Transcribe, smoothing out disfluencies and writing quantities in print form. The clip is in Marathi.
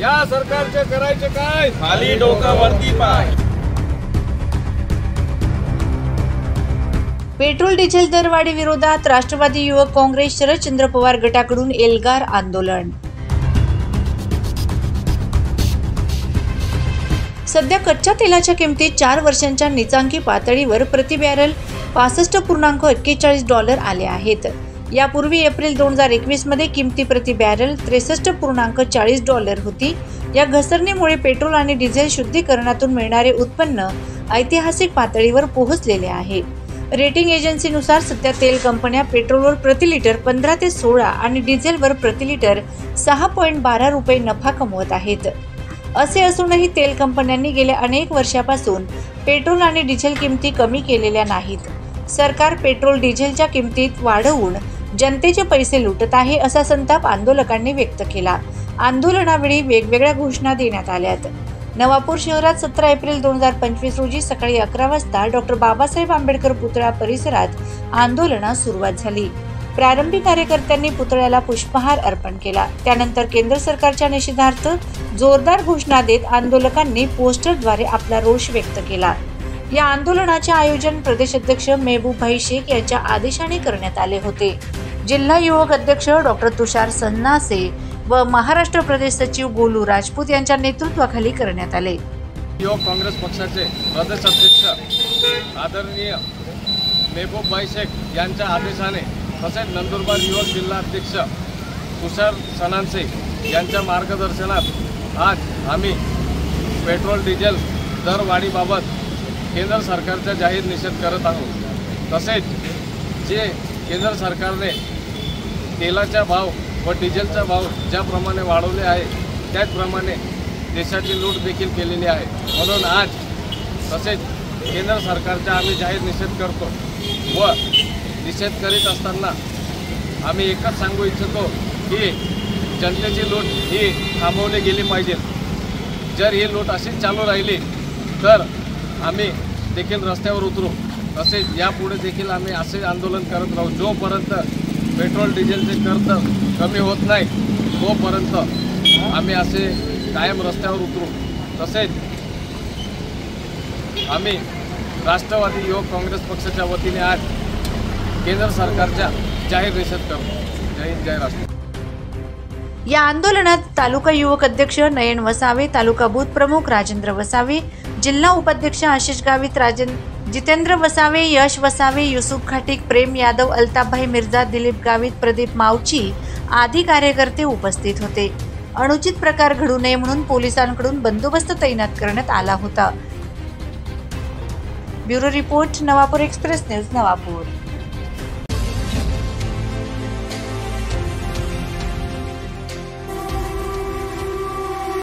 या सरकारचे करायचे काय? खाली डोकं वरती पाय। पेट्रोल डिझेल दरवाढी विरोधात राष्ट्रवादी युवक काँग्रेस शरदचंद्र पवार गटाकडून एल्गार आंदोलन। सध्या कच्च्या तेलाच्या किमतीत 4 वर्षांच्या नीचांकी पातळीवर प्रति बॅरल $65.41 आले आहेत। यापूर्वी एप्रिल 2021 मध्ये किमती प्रति बॅरल $63.40 होती। या घसरणीमुळे पेट्रोल आणि डिझेल शुद्धीकरणातून मिळणारे उत्पन्न ऐतिहासिक पातळीवर पोहोचलेले आहे। रेटिंग एजन्सीनुसार सध्या तेल कंपन्या पेट्रोलवर प्रति लिटर 15 ते 16 आणि डिझेलवर प्रति लिटर 6.12 रुपये नफा कमवत आहेत। असे असूनही तेल कंपन्यांनी गेल्या अनेक वर्षापासून पेट्रोल आणि डिझेल किमती कमी केलेल्या नाहीत। सरकार पेट्रोल डिझेलच्या किमतीत वाढवून जनतेचे पैसे लुटत आहे, असा संताप आंदोलकांनी व्यक्त केला। आंदोलनावेळी वेगवेगळ्या घोषणा देण्यात आल्यात। नवापूर शहरात 17 एप्रिल 2025 रोजी सकाळी 11 वाजता डॉक्टर बाबासाहेब आंबेडकर पुतळा परिसरात आंदोलनास सुरुवात झाली। प्रारंभी कार्यकर्त्यांनी पुतळ्याला पुष्पहार अर्पण केला। त्यानंतर केंद्र सरकारच्या निषेधार्थ जोरदार घोषणा देत आंदोलकांनी पोस्टरद्वारे आपला रोष व्यक्त केला। या आंदोलनाचे आयोजन प्रदेशाध्यक्ष मेहबूबभाई शेख यांच्या आदेशाने करण्यात आले होते। जिल्हा युवक अध्यक्ष डॉक्टर तुषार सन्नासे व महाराष्ट्र प्रदेश सचिव गोलू राजपूत यांच्या नेतृत्वाखाली करण्यात आले। युवक काँग्रेस पक्षाचे प्रदेशाध्यक्ष आदरणीय मेहबूबभाई शेख यांच्या आदेशाने तसेच नंदुरबार युवक जिल्हा अध्यक्ष तुषार सन्नासे यांच्या मार्गदर्शनात आज आम्ही पेट्रोल डिझेल दरवाढीबाबत केंद्र सरकारचा जाहीर निषेध करत आहोत। तसेच जे केंद्र सरकारने तेलाचा भाव व डिझेलचा भाव ज्याप्रमाणे वाढवले आहे त्याचप्रमाणे देशाची लूट देखील केलेली आहे। म्हणून आज तसेच केंद्र सरकारचा आम्ही जाहीर निषेध करतो व निषेध करीत असताना आम्ही एकच सांगू इच्छितो की जनतेची लूट ही थांबवली गेली पाहिजे। जर ही लूट अशीच चालू राहिली तर आम्ही देखील रस्त्यावर उतरू। तसेच यापुढे देखील आम्ही असे आंदोलन करत राहू जोपर्यंत पेट्रोल डिझेलचे कर कमी होत नाही तोपर्यंत आम्ही असे कायम रस्त्यावर उतरू। तसेच आम्ही राष्ट्रवादी युवक काँग्रेस पक्षाच्या वतीने आज केंद्र सरकारचा जाहीर निषेध करतो। जय हिंद, जय राष्ट्र। या आंदोलनात तालुका युवक अध्यक्ष नयन वसावे, तालुका बूथ प्रमुख राजेंद्र वसावे, जिल्हा उपाध्यक्ष आशिष गावित, जितेंद्र वसावे, यश वसावे, युसुफ खाटिक, प्रेम यादव, अल्ताफभाई मिर्झा, दिलीप गावित, प्रदीप मावची आदी कार्यकर्ते उपस्थित होते। अनुचित प्रकार घडू नये म्हणून पोलिसांकडून बंदोबस्त तैनात करण्यात आला होता। Bureau report, Navapur express news, Navapur.